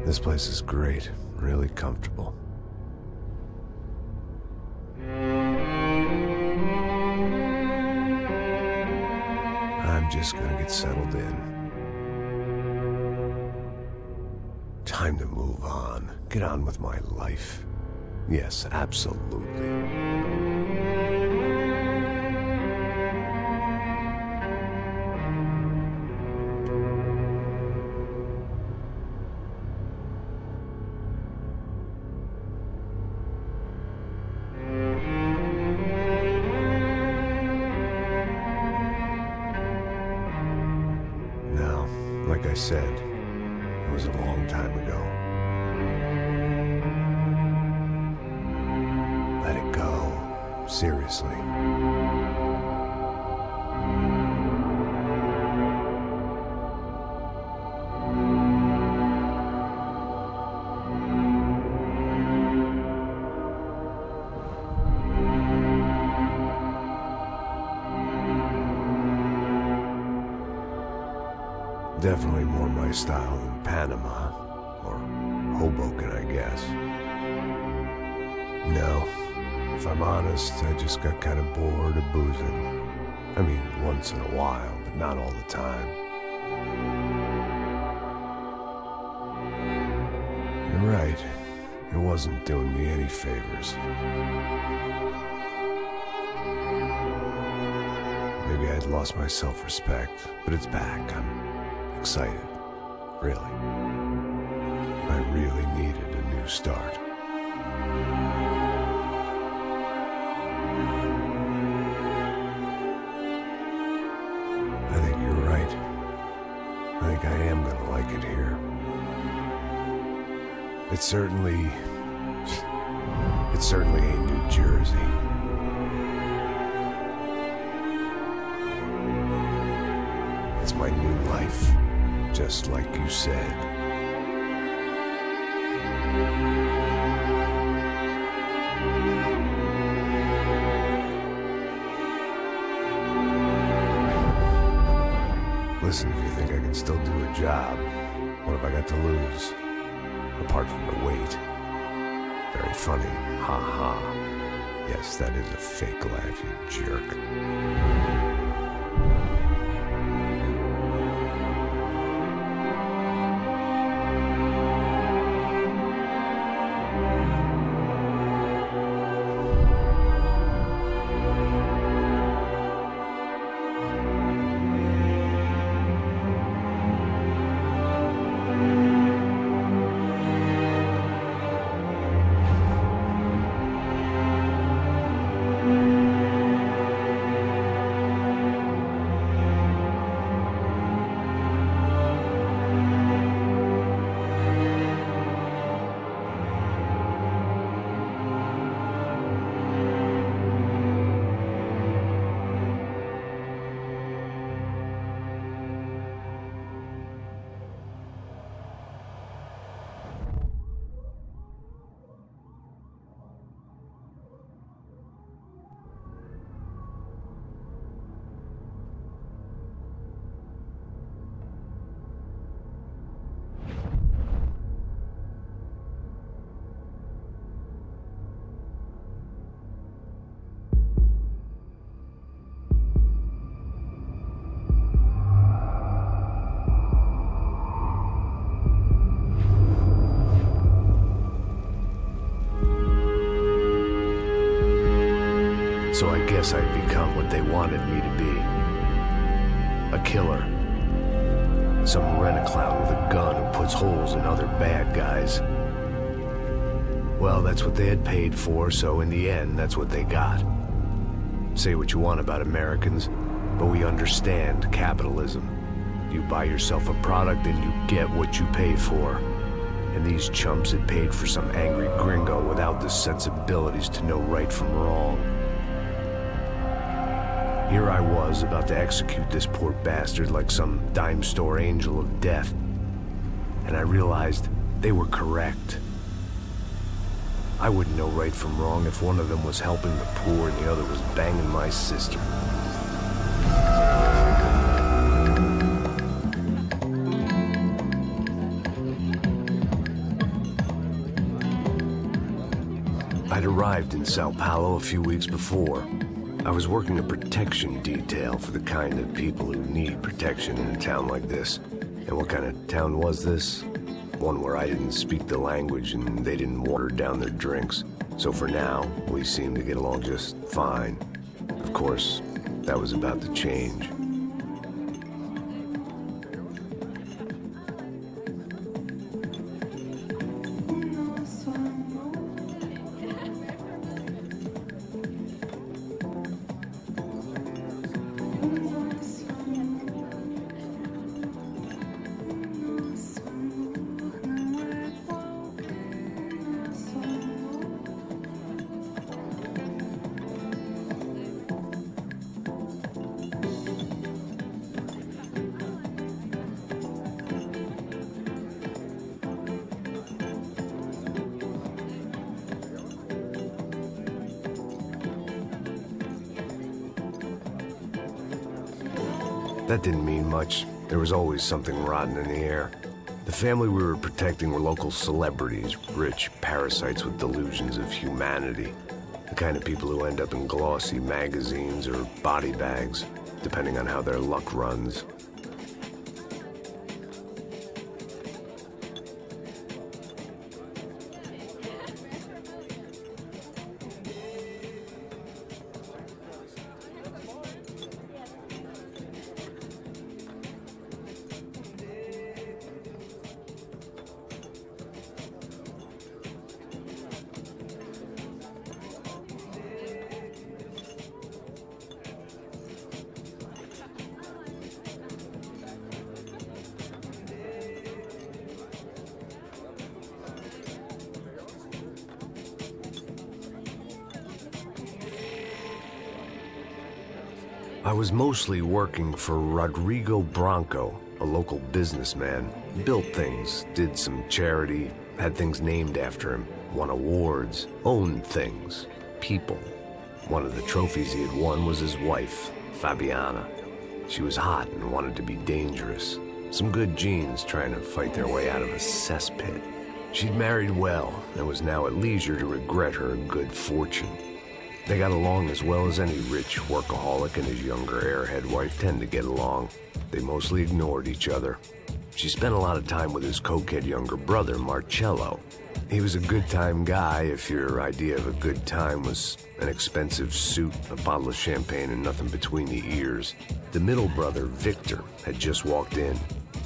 This place is great, really comfortable. I'm just gonna get settled in. Time to move on. Get on with my life. Yes, absolutely. Now, like I said, it was a long time ago. Let it go. Seriously. Definitely more my style than Panama, or Hoboken, I guess. No, if I'm honest, I just got kind of bored of boozing. I mean, once in a while, but not all the time. You're right, it wasn't doing me any favors. Maybe I'd lost my self-respect, but it's back. I'm excited, really. I really needed a new start. I think you're right. I think I am gonna like it here. It's certainly ain't New Jersey. It's my new life. Just like you said. Listen, if you think I can still do a job, what have I got to lose? Apart from the weight. Very funny. Ha ha. Yes, that is a fake laugh, you jerk. So I guess I'd become what they wanted me to be. A killer. Some rent-a-clown with a gun who puts holes in other bad guys. Well, that's what they had paid for, so in the end, that's what they got. Say what you want about Americans, but we understand capitalism. You buy yourself a product and you get what you pay for. And these chumps had paid for some angry gringo without the sensibilities to know right from wrong. Here I was, about to execute this poor bastard like some dime store angel of death. And I realized they were correct. I wouldn't know right from wrong if one of them was helping the poor and the other was banging my sister. arrived in Sao Paulo a few weeks before. I was working a protection detail for the kind of people who need protection in a town like this. And what kind of town was this? One where I didn't speak the language and they didn't water down their drinks. So for now, we seemed to get along just fine. Of course, that was about to change. That didn't mean much. There was always something rotten in the air. The family we were protecting were local celebrities, rich parasites with delusions of humanity. The kind of people who end up in glossy magazines or body bags, depending on how their luck runs. I was mostly working for Rodrigo Branco, a local businessman. Built things, did some charity, had things named after him, won awards, owned things, people. One of the trophies he had won was his wife, Fabiana. She was hot and wanted to be dangerous. Some good genes trying to fight their way out of a cesspit. She'd married well and was now at leisure to regret her good fortune. They got along as well as any rich workaholic and his younger airhead wife tend to get along. They mostly ignored each other. She spent a lot of time with his cokehead younger brother, Marcello. He was a good-time guy if your idea of a good time was an expensive suit, a bottle of champagne, and nothing between the ears. The middle brother, Victor, had just walked in.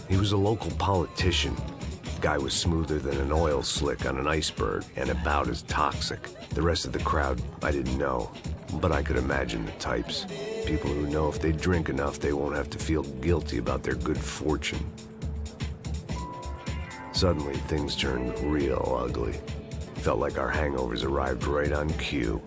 He was a local politician. Guy was smoother than an oil slick on an iceberg and about as toxic. The rest of the crowd, I didn't know, but I could imagine the types. People who know if they drink enough, they won't have to feel guilty about their good fortune. Suddenly, things turned real ugly. Felt like our hangovers arrived right on cue.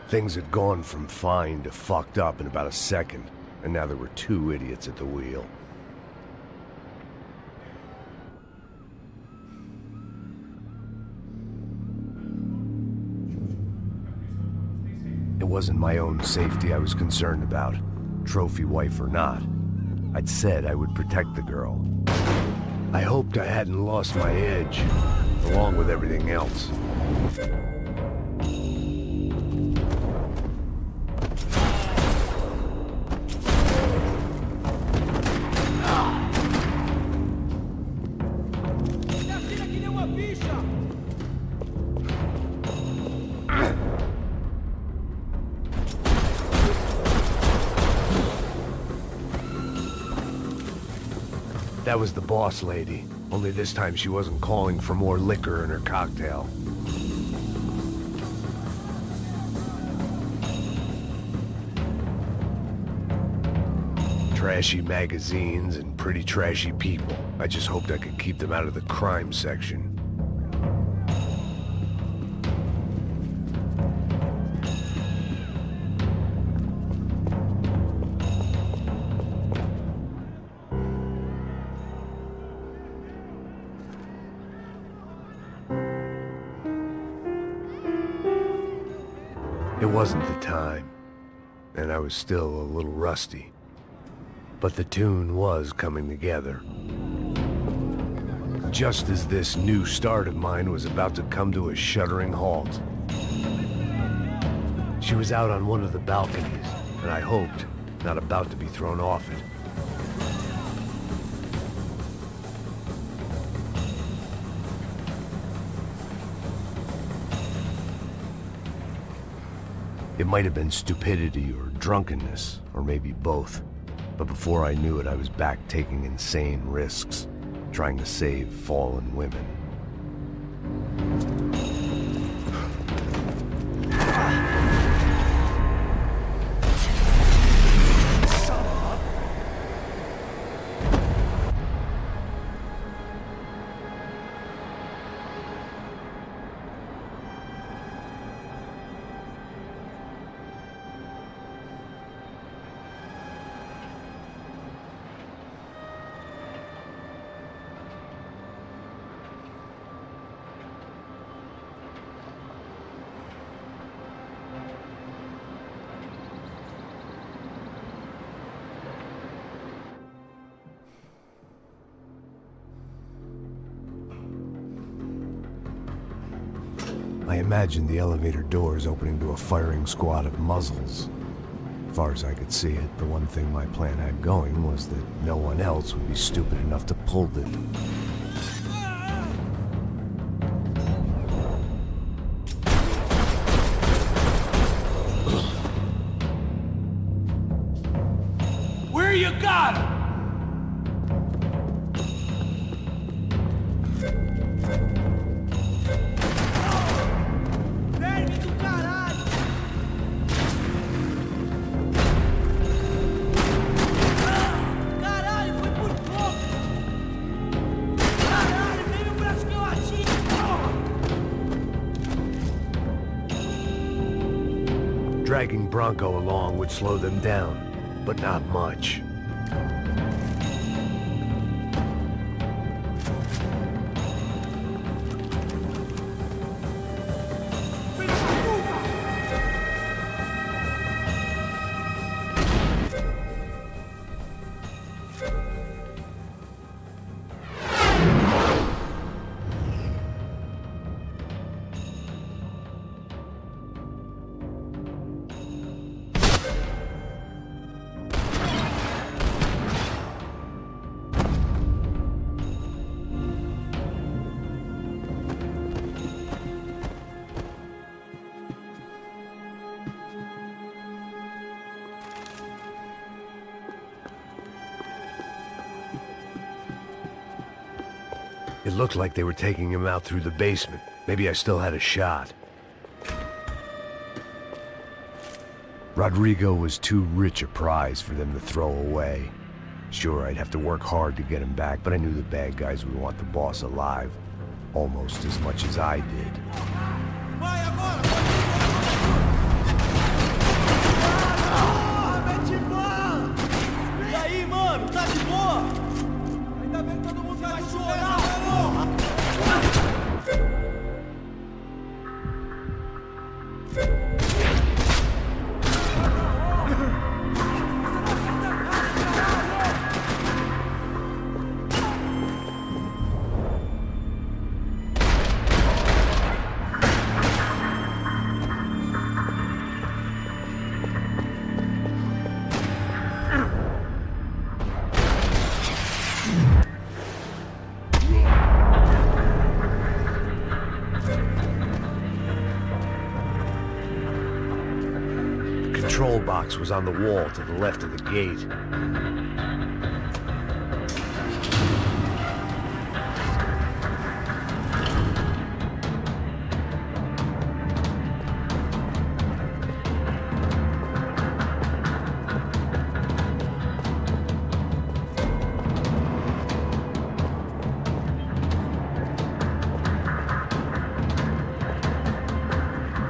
Things had gone from fine to fucked up in about a second, and now there were two idiots at the wheel. It wasn't my own safety I was concerned about, trophy wife or not. I'd said I would protect the girl. I hoped I hadn't lost my edge, along with everything else. That was the boss lady, only this time she wasn't calling for more liquor in her cocktail. Trashy magazines and pretty trashy people. I just hoped I could keep them out of the crime section. It wasn't the time, and I was still a little rusty. But the tune was coming together. Just as this new start of mine was about to come to a shuddering halt. She was out on one of the balconies, and I hoped not about to be thrown off it. It might have been stupidity or drunkenness, or maybe both. But before I knew it, I was back taking insane risks, trying to save fallen women. I imagined the elevator doors opening to a firing squad of muzzles. As far as I could see it, the one thing my plan had going was that no one else would be stupid enough to pull it. Where you got him? Dragging Bronco along would slow them down, but not much. It looked like they were taking him out through the basement. Maybe I still had a shot. Rodrigo was too rich a prize for them to throw away. Sure, I'd have to work hard to get him back, but I knew the bad guys would want the boss alive. Almost as much as I did. E aí, mano? Tá de boa? Ainda bem que todo mundo vai chorar, porra! The control box was on the wall to the left of the gate.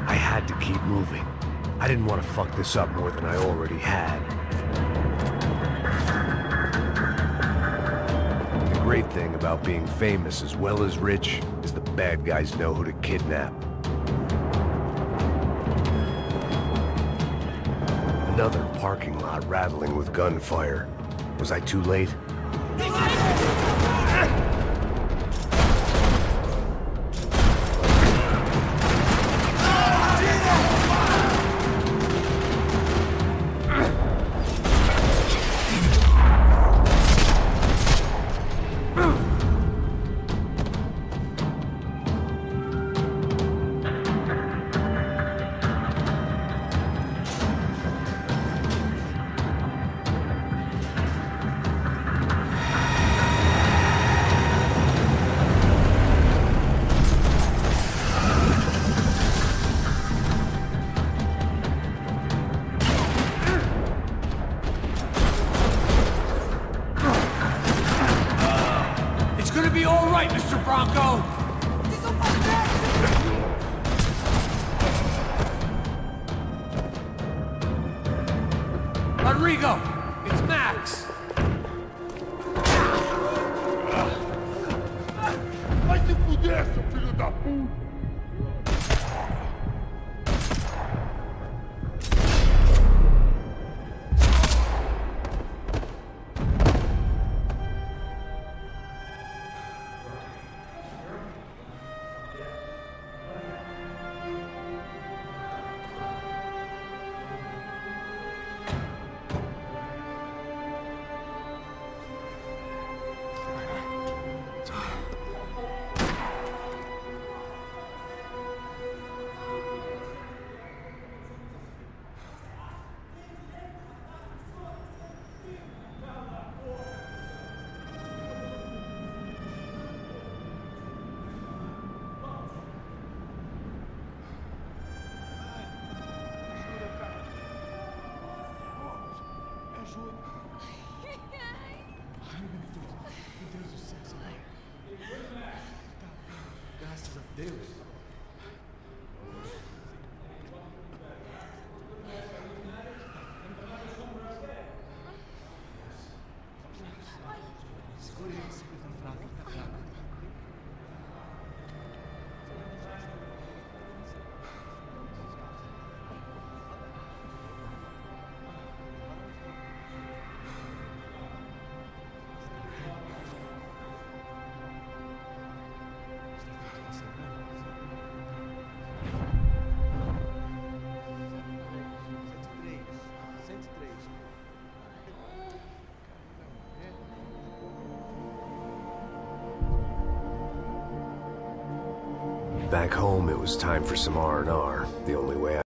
I had to keep moving. I didn't want to fuck this up more than I already had. The great thing about being famous as well as rich is the bad guys know who to kidnap. Another parking lot rattling with gunfire. Was I too late? Rodrigo, it's Max. Vai se fuder, seu filho da puta! Graças a Deus. Segura ele, segura, tá fraco, tá fraco. Back home, it was time for some R&R, the only way